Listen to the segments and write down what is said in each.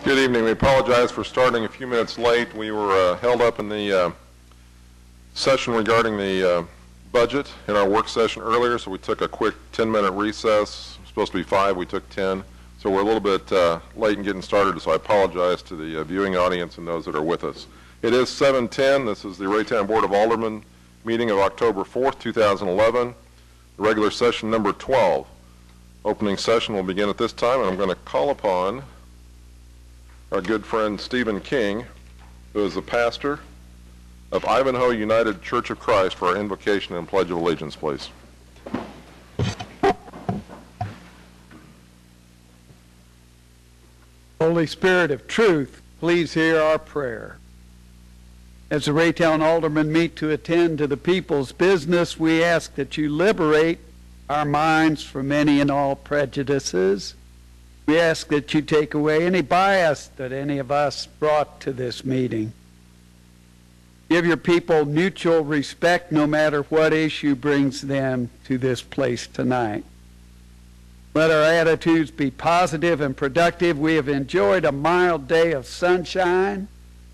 Good evening. We apologize for starting a few minutes late. We were held up in the session regarding the budget in our work session earlier, so we took a quick 10-minute recess. It was supposed to be 5, we took 10. So we're a little bit late in getting started, so I apologize to the viewing audience and those that are with us. It is 7:10. This is the Raytown Board of Aldermen meeting of October 4th, 2011, regular session number 12. Opening session will begin at this time, and I'm going to call upon our good friend Stephen King, who is the pastor of Ivanhoe United Church of Christ, for our invocation and pledge of allegiance, please. Holy Spirit of truth, please hear our prayer. As the Raytown aldermen meet to attend to the people's business, we ask that you liberate our minds from any and all prejudices. We ask that you take away any bias that any of us brought to this meeting. Give your people mutual respect no matter what issue brings them to this place tonight. Let our attitudes be positive and productive. We have enjoyed a mild day of sunshine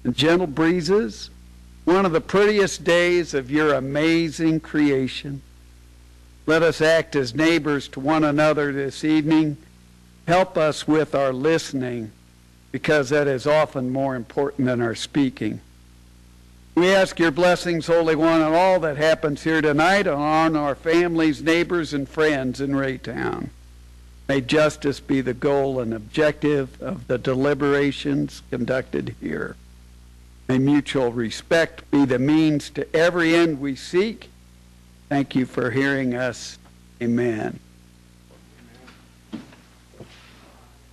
and gentle breezes, one of the prettiest days of your amazing creation. Let us act as neighbors to one another this evening. Help us with our listening, because that is often more important than our speaking. We ask your blessings, Holy One, on all that happens here tonight, and on our families, neighbors, and friends in Raytown. May justice be the goal and objective of the deliberations conducted here. May mutual respect be the means to every end we seek. Thank you for hearing us. Amen.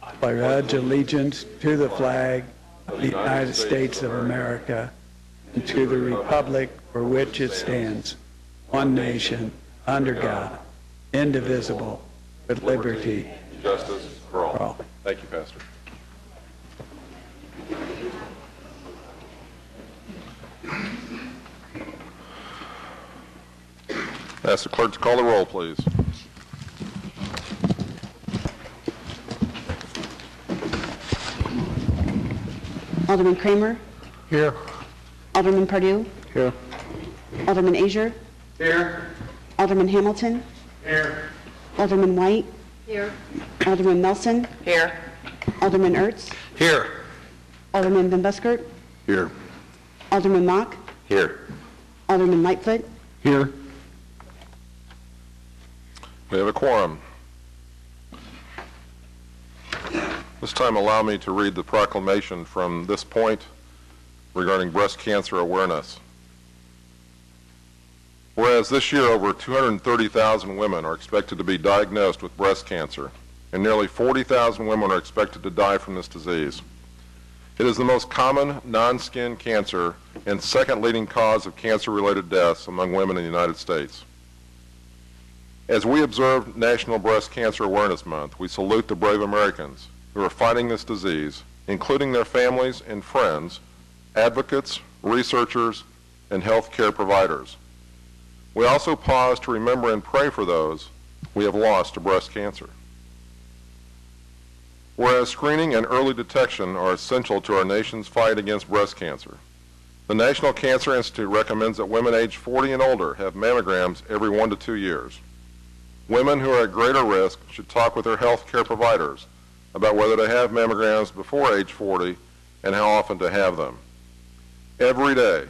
I pledge allegiance to the flag of the United States of America and to the republic for which it stands, one nation, under God, indivisible, with liberty and justice for all. Thank you, Pastor. Ask the clerk to call the roll, please. Alderman Kramer? Here. Alderman Pardue? Here. Alderman Azier? Here. Alderman Hamilton? Here. Alderman White? Here. Alderman Nelson? Here. Alderman Ertz? Here. Alderman Van Buskert? Here. Alderman Mock? Here. Alderman Lightfoot? Here. We have a quorum. This time allow me to read the proclamation from this point regarding breast cancer awareness. Whereas this year over 230,000 women are expected to be diagnosed with breast cancer, and nearly 40,000 women are expected to die from this disease. It is the most common non-skin cancer and second leading cause of cancer-related deaths among women in the United States. As we observe National Breast Cancer Awareness Month, we salute the brave Americans who are fighting this disease, including their families and friends, advocates, researchers, and health care providers. We also pause to remember and pray for those we have lost to breast cancer. Whereas screening and early detection are essential to our nation's fight against breast cancer, the National Cancer Institute recommends that women aged 40 and older have mammograms every 1 to 2 years. Women who are at greater risk should talk with their health care providers about whether to have mammograms before age 40 and how often to have them. Every day,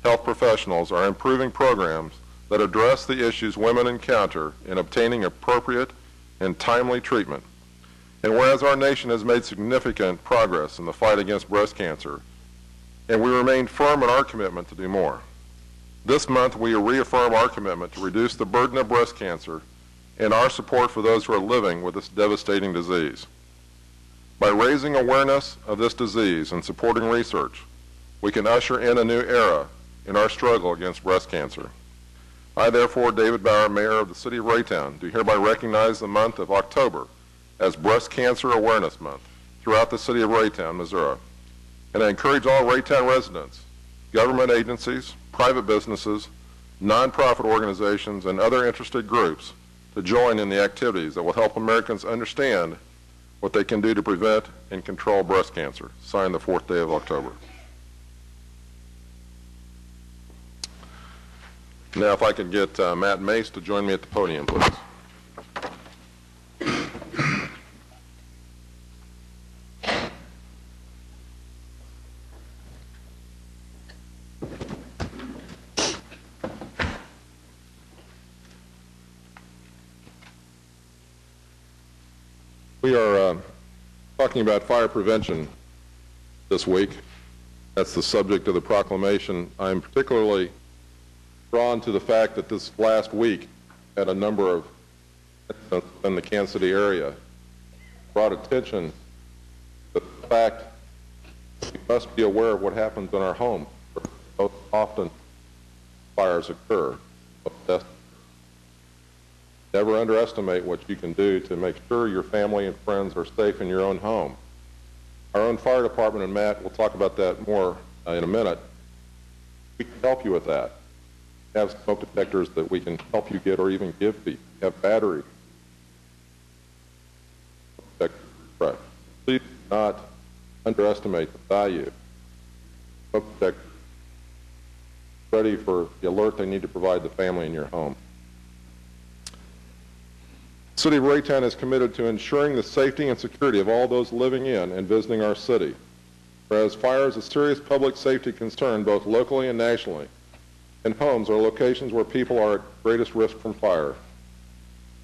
health professionals are improving programs that address the issues women encounter in obtaining appropriate and timely treatment. And whereas our nation has made significant progress in the fight against breast cancer, and we remain firm in our commitment to do more, this month we reaffirm our commitment to reduce the burden of breast cancer and our support for those who are living with this devastating disease. By raising awareness of this disease and supporting research, we can usher in a new era in our struggle against breast cancer. I, therefore, David Bauer, Mayor of the City of Raytown, do hereby recognize the month of October as Breast Cancer Awareness Month throughout the City of Raytown, Missouri. And I encourage all Raytown residents, government agencies, private businesses, nonprofit organizations, and other interested groups to join in the activities that will help Americans understand what they can do to prevent and control breast cancer. Signed the 4th day of October. Now, if I could get Matt Mace to join me at the podium, please. We are talking about fire prevention this week. That's the subject of the proclamation. I'm particularly drawn to the fact that this last week had a number of incidents in the Kansas City area, brought attention to the fact that we must be aware of what happens in our home. Most often fires occur. Never underestimate what you can do to make sure your family and friends are safe in your own home. Our own fire department, and Matt will talk about that more in a minute, we can help you with that. We have smoke detectors that we can help you get or even give people. We have batteries. Please do not underestimate the value of smoke detectors ready for the alert they need to provide the family in your home. The City of Raytown is committed to ensuring the safety and security of all those living in and visiting our city. Whereas fire is a serious public safety concern both locally and nationally, and homes are locations where people are at greatest risk from fire.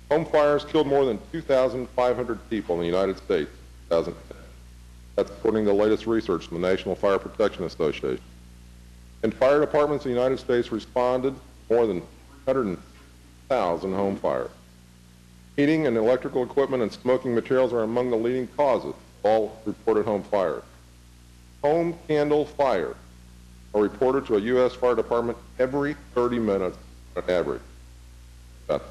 Home fires killed more than 2,500 people in the United States in 2010. That's according to the latest research from the National Fire Protection Association. And fire departments in the United States responded to more than 300,000 home fires. Heating and electrical equipment and smoking materials are among the leading causes of all reported home fires. Home candle fires are reported to a U.S. fire department every 30 minutes on average. That's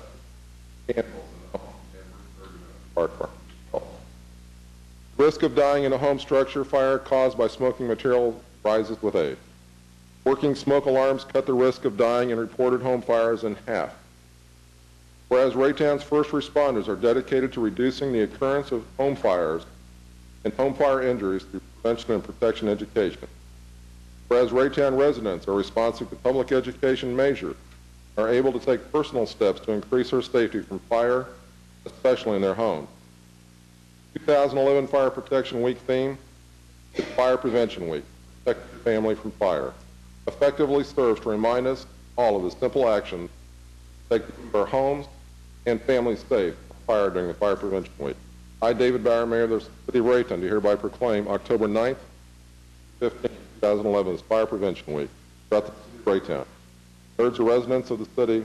candles in the home every 30 minutes. Fire department. Risk of dying in a home structure fire caused by smoking material rises with age. Working smoke alarms cut the risk of dying in reported home fires in half. Whereas Raytown's first responders are dedicated to reducing the occurrence of home fires and home fire injuries through prevention and protection education. Whereas Raytown residents are responsive to public education measures, are able to take personal steps to increase their safety from fire, especially in their homes. 2011 Fire Protection Week theme is Fire Prevention Week, Protect Your Family from Fire. Effectively serves to remind us all of the simple actions to keep our homes and families safe from fire during the Fire Prevention Week. I, David Bauer, Mayor of the City of Raytown, do hereby proclaim October 9th, 15th, 2011 as Fire Prevention Week throughout the City of Raytown. Urge the residents of the city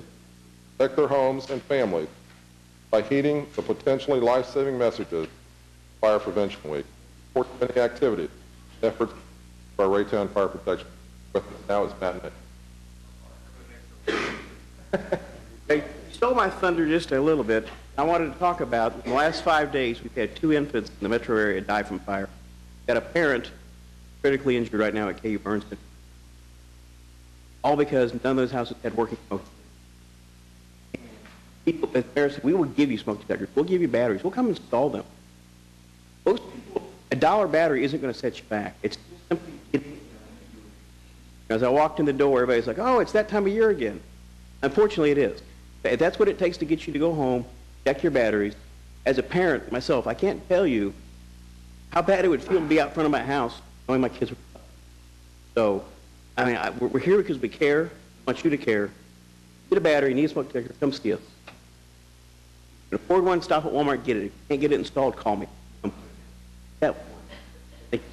protect their homes and families by heeding the potentially life-saving messages of Fire Prevention Week. Support many activities, efforts for our Raytown Fire Protection. With us now is Matt Nick. They stole my thunder just a little bit. I wanted to talk about, in the last 5 days, we've had 2 infants in the metro area die from fire. We've got a parent critically injured right now at KU Burnston. All because none of those houses had working smoke detectors. People, as parents said, we will give you smoke detectors. We'll give you batteries. We'll come install them. Most people, a $1 battery isn't going to set you back. It's simply getting. As I walked in the door, everybody's like, oh, it's that time of year again. Unfortunately, it is. That's what it takes to get you to go home, check your batteries. As a parent myself, I can't tell you how bad it would feel to be out front of my house knowing my kids were. So, I mean, we're here because we care. I want you to care. Get a battery, need a smoke detector, come see us. If you can afford one, stop at Walmart, get it. If you can't get it installed, call me. That. Thank you.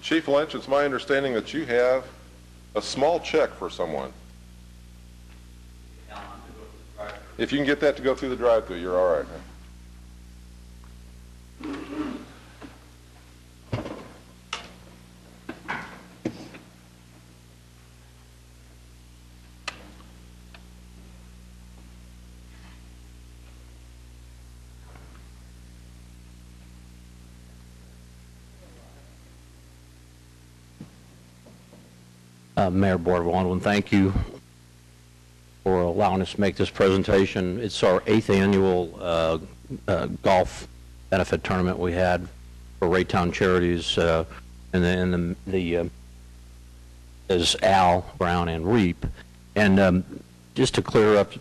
Chief Lynch, it's my understanding that you have a small check for someone. If you can get that to go through the drive-thru, you're all right. Mayor, Board of Aldermen, thank you for allowing us to make this presentation. It's our 8th annual golf benefit tournament we had for Raytown Charities, and the is Al Brown and REAP. And just to clear up,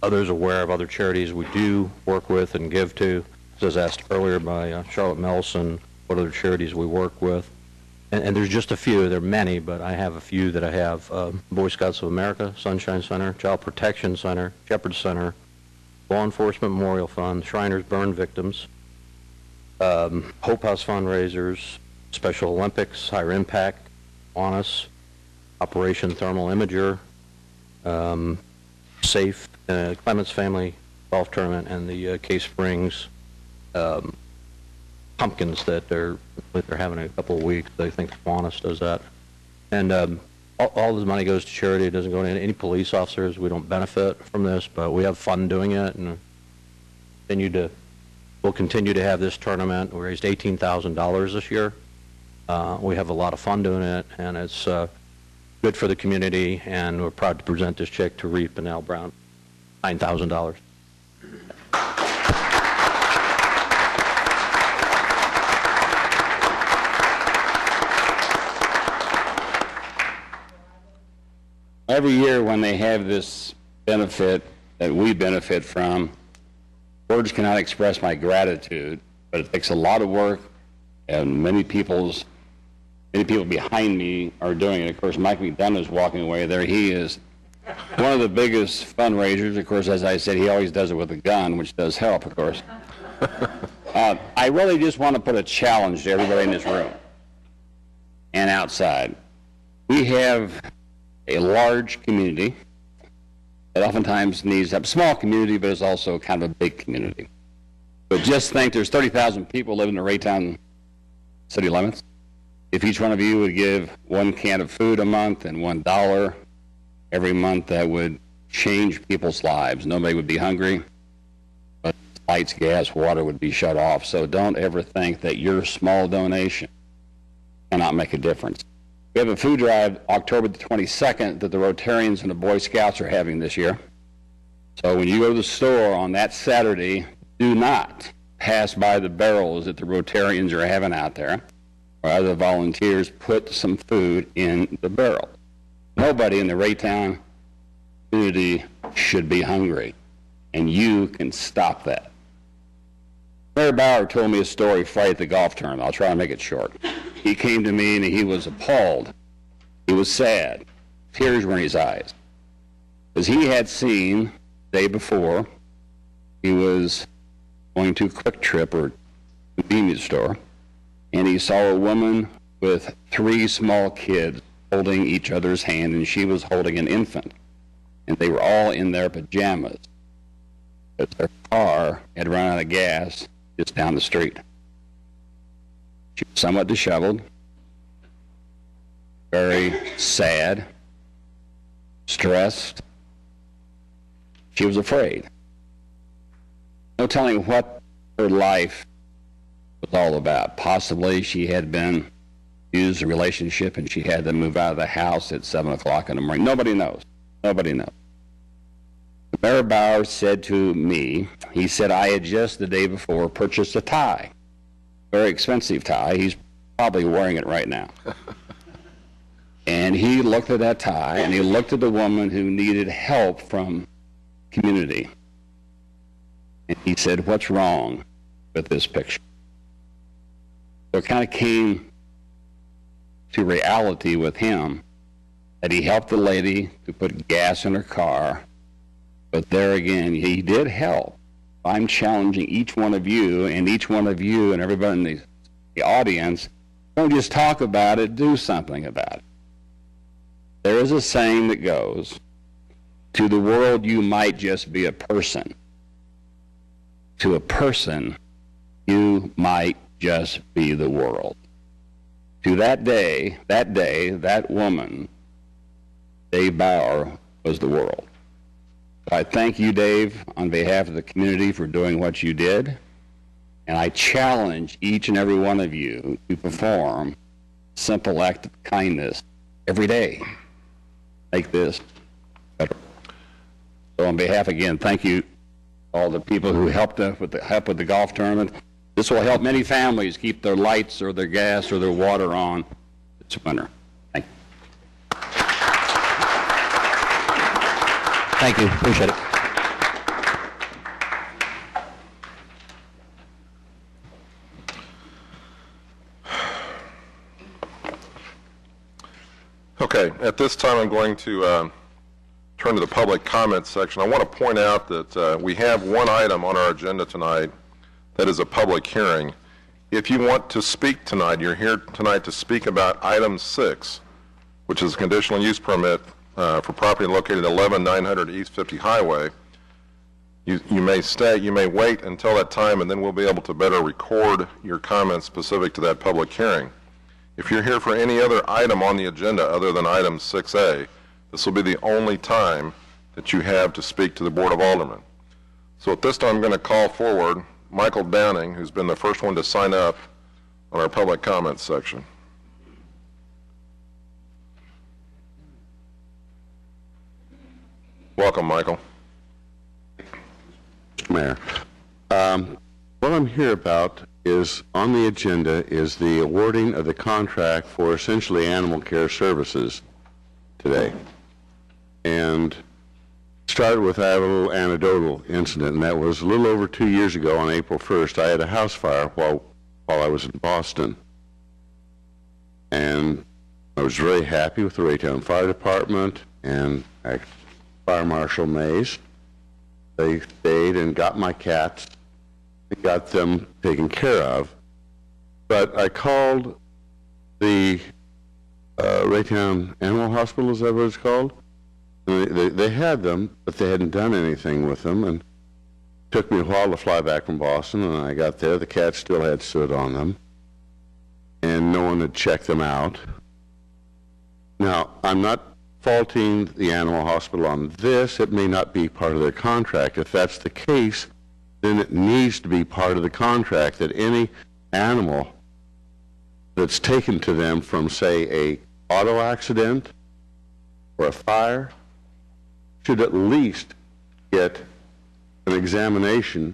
others aware of other charities we do work with and give to. As asked earlier by Charlotte Melson, what other charities we work with. And there's just a few. There are many, but I have a few that I have. Boy Scouts of America, Sunshine Center, Child Protection Center, Shepherd Center, Law Enforcement Memorial Fund, Shriners Burn Victims, Hope House Fundraisers, Special Olympics, Higher Impact, Honest, Operation Thermal Imager, SAFE, Clements Family Golf Tournament, and the Case Springs pumpkins that they're having in a couple of weeks. I think Honest does that. And all the money goes to charity. It doesn't go to any police officers. We don't benefit from this, but we have fun doing it, and we'll continue to have this tournament. We raised $18,000 this year. We have a lot of fun doing it, and it's good for the community, and we're proud to present this check to REAP and Al Brown, $9,000. Every year when they have this benefit that we benefit from, words cannot express my gratitude, but it takes a lot of work, and many people behind me are doing it. Of course, Mike McDonough is walking away there. He is one of the biggest fundraisers. Of course, as I said, he always does it with a gun, which does help, of course. I really just want to put a challenge to everybody in this room and outside. We have a large community that oftentimes needs a small community, but it's also kind of a big community. But just think there's 30,000 people living in the Raytown city limits. If each one of you would give 1 can of food a month and $1 every month, that would change people's lives. Nobody would be hungry, but lights, gas, water would be shut off. So don't ever think that your small donation cannot make a difference. We have a food drive October the 22nd that the Rotarians and the Boy Scouts are having this year. So when you go to the store on that Saturday, do not pass by the barrels that the Rotarians are having out there, or other volunteers. Put some food in the barrel. Nobody in the Raytown community should be hungry, and you can stop that. Mayor Bauer told me a story Friday at the golf tournament. I'll try to make it short. He came to me and he was appalled. He was sad. Tears were in his eyes. Because he had seen the day before, he was going to Quick Trip or convenience store, and he saw a woman with 3 small kids holding each other's hand, and she was holding an infant. And they were all in their pajamas. But their car had run out of gas just down the street. She was somewhat disheveled, very sad, stressed. She was afraid. No telling what her life was all about. Possibly she had been used a relationship and she had to move out of the house at 7 o'clock in the morning. Nobody knows. Nobody knows. Mayor Bauer said to me, he said, I had just the day before purchased a tie. Very expensive tie. He's probably wearing it right now. And he looked at that tie, and he looked at the woman who needed help from community. And he said, what's wrong with this picture? So it kind of came to reality with him that he helped the lady to put gas in her car. But there again, he did help. I'm challenging each one of you and everybody in the audience, don't just talk about it, do something about it. There is a saying that goes, to the world you might just be a person. To a person, you might just be the world. To that woman, Dave Bauer, was the world. I thank you, Dave, on behalf of the community for doing what you did, and I challenge each and every one of you to perform simple act of kindness every day. Make this better. So on behalf, again, thank you all the people who helped with the golf tournament. This will help many families keep their lights or their gas or their water on this winter. Thank you. Thank you. Appreciate it. Okay, at this time I'm going to turn to the public comment section. I want to point out that we have one item on our agenda tonight that is a public hearing. If you want to speak tonight, you're here tonight to speak about item 6, which is a conditional use permit for property located at 11900 East 50 Highway. You may wait until that time, and then we'll be able to better record your comments specific to that public hearing. If you're here for any other item on the agenda other than item 6A, this will be the only time that you have to speak to the Board of Aldermen. So at this time, I'm going to call forward Michael Downing, who's been the first one to sign up on our public comments section. Welcome, Michael. Mayor, what I'm here about is on the agenda is the awarding of the contract for essentially animal care services today. And started with a little anecdotal incident, and that was a little over 2 years ago on April 1st. I had a house fire while I was in Boston. And I was very happy with the Raytown Fire Department and Fire Marshal Mays. They stayed and got my cats and got them taken care of. But I called the Raytown Animal Hospital, is that what it's called? They had them, but they hadn't done anything with them, and it took me a while to fly back from Boston, and I got there. The cats still had soot on them, and no one had checked them out. Now, I'm not faulting the animal hospital on this. It may not be part of their contract. If that's the case, then it needs to be part of the contract that any animal that's taken to them from, say, a auto accident or a fire should at least get an examination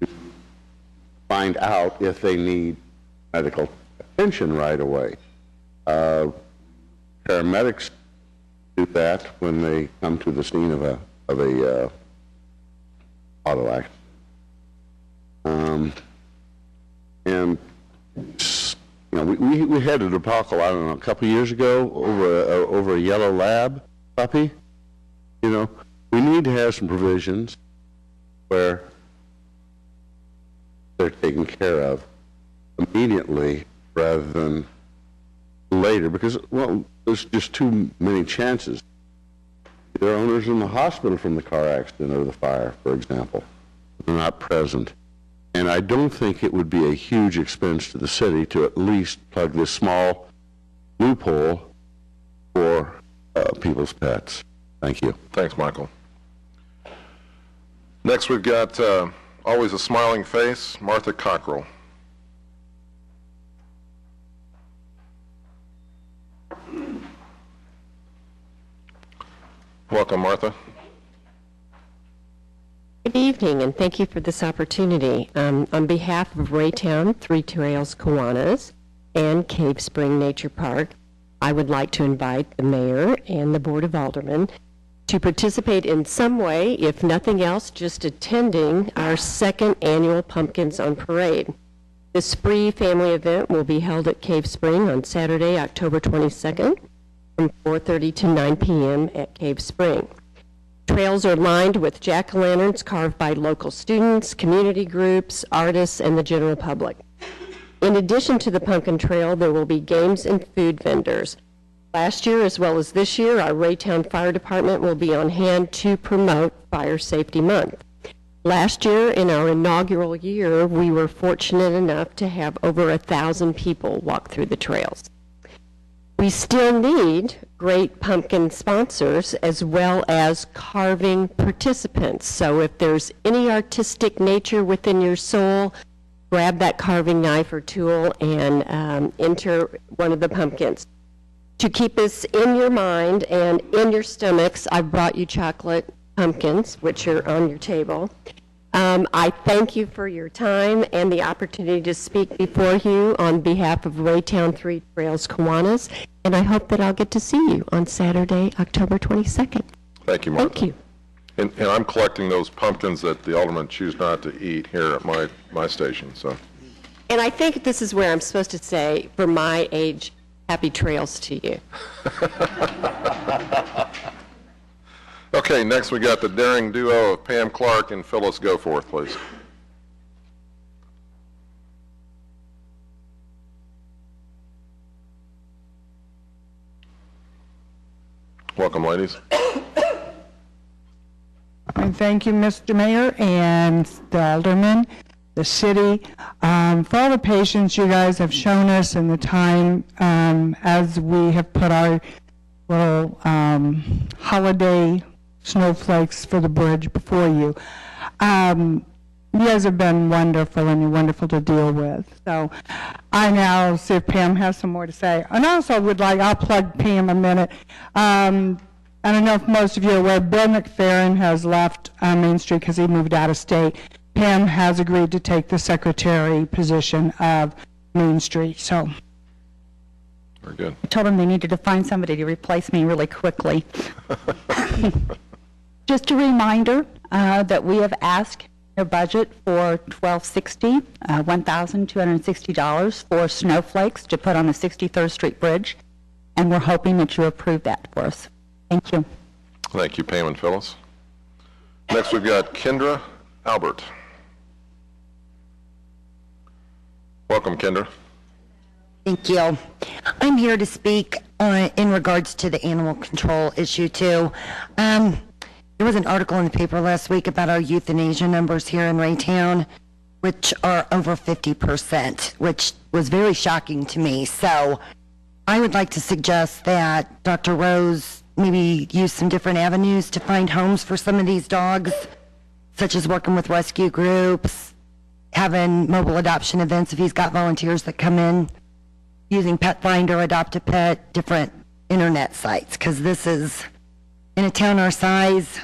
to find out if they need medical attention right away. Paramedics do that when they come to the scene of a auto accident. And you know, we had a debacle, I don't know, a couple of years ago over a yellow lab puppy. You know, we need to have some provisions where they're taken care of immediately rather than later, because, well, there's just too many chances. There are owners in the hospital from the car accident or the fire, for example. They're not present. And I don't think it would be a huge expense to the city to at least plug this small loophole for people's pets. Thank you. Thanks, Michael. Next, we've got always a smiling face, Martha Cockrell. Welcome, Martha. Good evening, and thank you for this opportunity. On behalf of Raytown, Three Trails Kiwanis, and Cave Spring Nature Park, I would like to invite the mayor and the Board of Aldermen to participate in some way, if nothing else, just attending our second annual Pumpkins on Parade. This spree family event will be held at Cave Spring on Saturday, October 22nd, from 4:30 to 9 p.m. at Cave Spring. Trails are lined with jack-o'-lanterns carved by local students, community groups, artists, and the general public. In addition to the pumpkin trail, there will be games and food vendors. Last year, as well as this year, our Raytown Fire Department will be on hand to promote Fire Safety Month. Last year, in our inaugural year, we were fortunate enough to have over 1,000 people walk through the trails. We still need great pumpkin sponsors as well as carving participants. So if there's any artistic nature within your soul, grab that carving knife or tool and enter one of the pumpkins. To keep us in your mind and in your stomachs, I've brought you chocolate pumpkins, which are on your table. I thank you for your time and the opportunity to speak before you on behalf of Raytown Three Trails Kiwanis, and I hope that I'll get to see you on Saturday, October 22nd. Thank you, Martha. Thank you. And I'm collecting those pumpkins that the aldermen choose not to eat here at my station. So. And I think this is where I'm supposed to say, for my age, happy trails to you. Okay, next we got the daring duo of Pam Clark and Phyllis Goforth, please. Welcome, ladies. And thank you, Mr. Mayor and the aldermen, the city, for all the patience you guys have shown us and the time as we have put our little holiday snowflakes for the bridge before you. You guys have been wonderful, and you're wonderful to deal with. So I now see if Pam has some more to say. And also I'll plug Pam a minute. I don't know if most of you are aware, Bill McFerrin has left Main Street because he moved out of state. Pam has agreed to take the secretary position of Main Street. So. Very good. I told them they needed to find somebody to replace me really quickly. Just a reminder that we have asked a budget for $1,260 for snowflakes to put on the 63rd Street Bridge, and we're hoping that you approve that for us. Thank you. Thank you, Pam and Phyllis. Next, we've got Kendra Albert. Welcome, Kendra. Thank you. I'm here to speak in regards to the animal control issue, too. There was an article in the paper last week about our euthanasia numbers here in Raytown, which are over 50%, which was very shocking to me. So I would like to suggest that Dr. Rose maybe use some different avenues to find homes for some of these dogs, such as working with rescue groups, having mobile adoption events if he's got volunteers that come in, using Pet Finder, Adopt a Pet, different internet sites, because this is, in a town our size,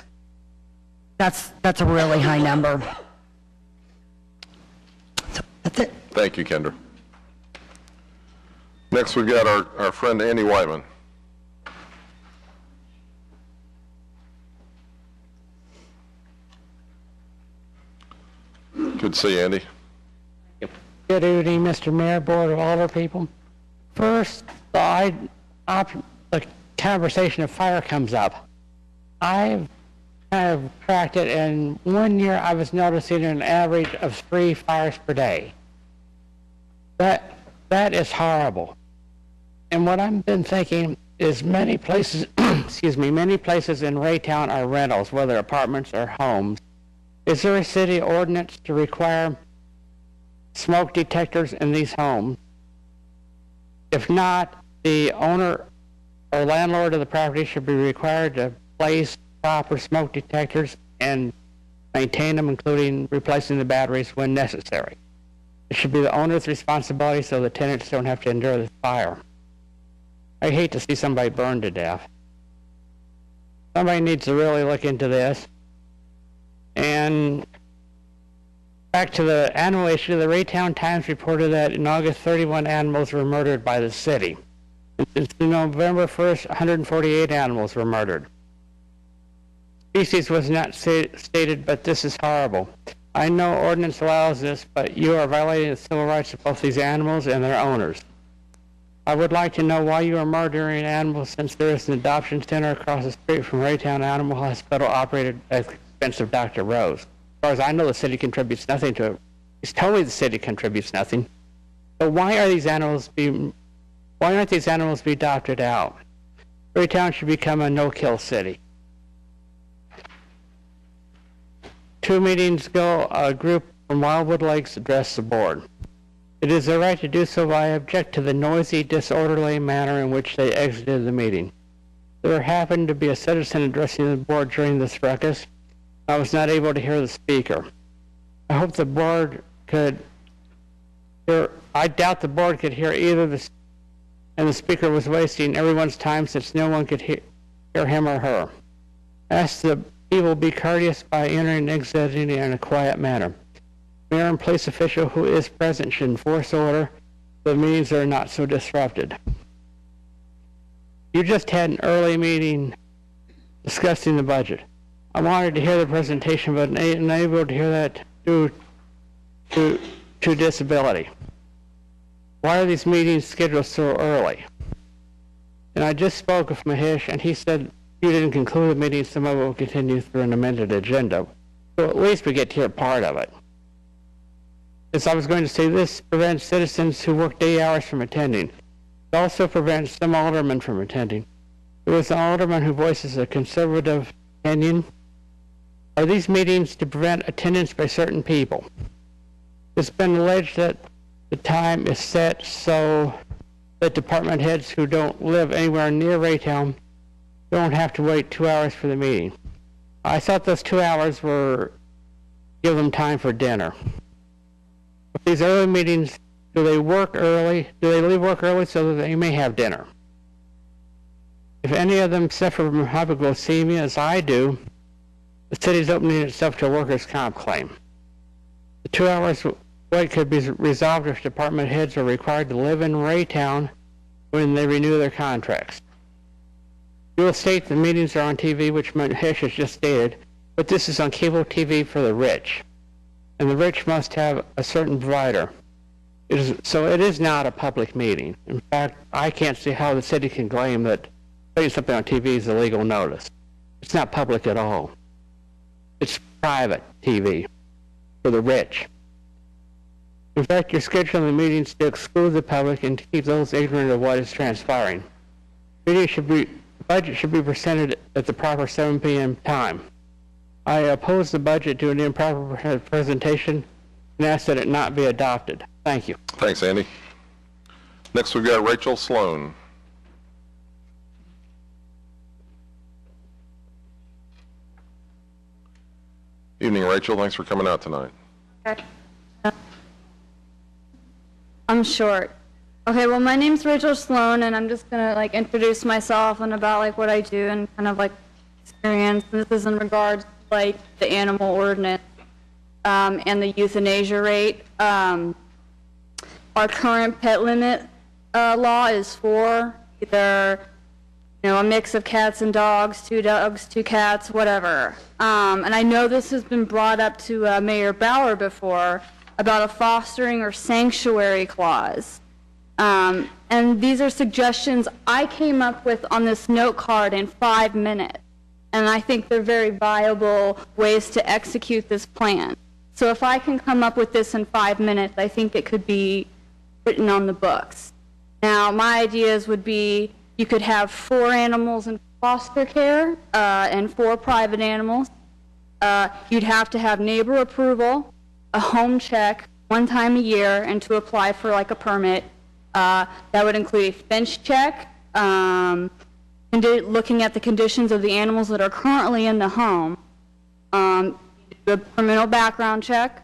that's a really high number. So that's it. Thank you, Kendra. Next, we've got our friend Andy Whiteman. Good to see you, Andy. Good evening, Mr. Mayor, Board of Alder people. First, the conversation of fire comes up. I've kind of tracked it, and 1 year I was noticing an average of 3 fires per day. That is horrible. And what I've been thinking is many places, many places in Raytown are rentals, whether apartments or homes. Is there a city ordinance to require smoke detectors in these homes? If not, the owner or landlord of the property should be required to place proper smoke detectors and maintain them, including replacing the batteries when necessary. It should be the owner's responsibility so the tenants don't have to endure the fire. I hate to see somebody burned to death. Somebody needs to really look into this. And back to the animal issue, the Raytown Times reported that in August, 31 animals were murdered by the city. Since November 1st, 148 animals were murdered. Species was not stated, but this is horrible. I know ordinance allows this, but you are violating the civil rights of both these animals and their owners. I would like to know why you are murdering animals, since there is an adoption center across the street from Raytown Animal Hospital operated at the expense of Dr. Rose. As far as I know, the city contributes nothing to it. It's totally the city contributes nothing. So why aren't these animals being adopted out? Raytown should become a no-kill city. 2 meetings ago, a group from Wildwood Lakes addressed the board. It is their right to do so, but I object to the noisy, disorderly manner in which they exited the meeting. There happened to be a citizen addressing the board during this ruckus. I was not able to hear the speaker. I hope the board could I doubt the board could hear either and the speaker was wasting everyone's time since no one could hear him or her. Ask the people be courteous by entering and exiting in a quiet manner. Mayor and police official who is present should enforce order so the meetings are not so disrupted. You just had an early meeting discussing the budget. I wanted to hear the presentation, but unable to hear that due to disability. Why are these meetings scheduled so early? And I just spoke with Mahesh, and he said you didn't conclude the meeting, some of it will continue through an amended agenda. So at least we get to hear part of it. As I was going to say, this prevents citizens who work day hours from attending. It also prevents some aldermen from attending. There was an alderman who voices a conservative opinion. Are these meetings to prevent attendance by certain people? It's been alleged that the time is set so that department heads who don't live anywhere near Raytown don't have to wait 2 hours for the meeting. I thought those 2 hours were give them time for dinner. With these early meetings, do they work early? Do they leave work early so that they may have dinner? If any of them suffer from hypoglycemia, as I do, the city's opening itself to a workers' comp claim. The 2 hours wait could be resolved if department heads are required to live in Raytown when they renew their contracts. You will state the meetings are on TV, which Mahesh has just stated, but this is on cable TV for the rich. And the rich must have a certain provider. So it is not a public meeting. In fact, I can't see how the city can claim that putting something on TV is a legal notice. It's not public at all. It's private TV for the rich. In fact, you're scheduling the meetings to exclude the public and to keep those ignorant of what is transpiring. The budget should be presented at the proper 7 p.m. time. I oppose the budget to an improper presentation and ask that it not be adopted. Thank you. Thanks, Andy. Next, we've got Rachel Sloan. Evening, Rachel. Thanks for coming out tonight. Okay. I'm short. Okay, well, my name's Rachel Sloan, and I'm just gonna introduce myself and about what I do and kind of experience. And this is in regards to the animal ordinance and the euthanasia rate. Our current pet limit law is for either a mix of cats and dogs, 2 dogs, 2 cats, whatever. And I know this has been brought up to Mayor Bauer before about a fostering or sanctuary clause. And these are suggestions I came up with on this note card in 5 minutes. And I think they're very viable ways to execute this plan. So if I can come up with this in 5 minutes, I think it could be written on the books. Now, my ideas would be you could have 4 animals in foster care and 4 private animals. You'd have to have neighbor approval, a home check 1 time a year, and to apply for a permit. That would include a fence check, looking at the conditions of the animals that are currently in the home, the criminal background check.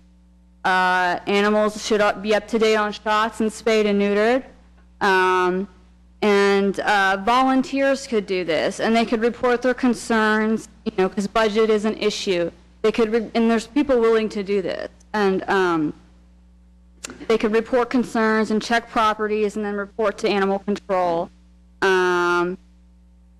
Animals should be up to date on shots and spayed and neutered. And volunteers could do this, and they could report their concerns, because budget is an issue. They could, and there's people willing to do this, and they could report concerns and check properties, and then report to animal control. And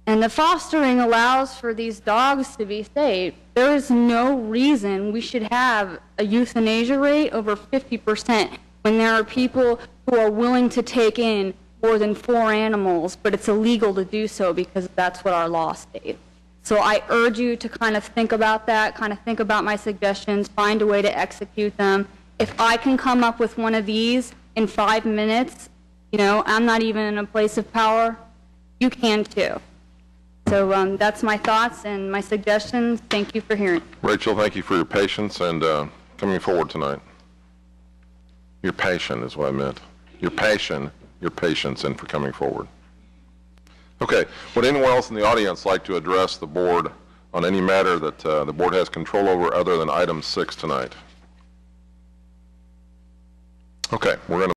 the fostering allows for these dogs to be saved. There is no reason we should have a euthanasia rate over 50% when there are people who are willing to take in more than 4 animals, but it's illegal to do so because that's what our law states. So I urge you to kind of think about that, kind of think about my suggestions, find a way to execute them. If I can come up with one of these in 5 minutes, I'm not even in a place of power, you can too. So that's my thoughts and my suggestions. Thank you for hearing. Rachel, thank you for your patience and coming forward tonight. Your passion is what I meant. Your passion, your patience, and for coming forward. Okay, would anyone else in the audience like to address the board on any matter that the board has control over other than item 6 tonight? Okay, we're going to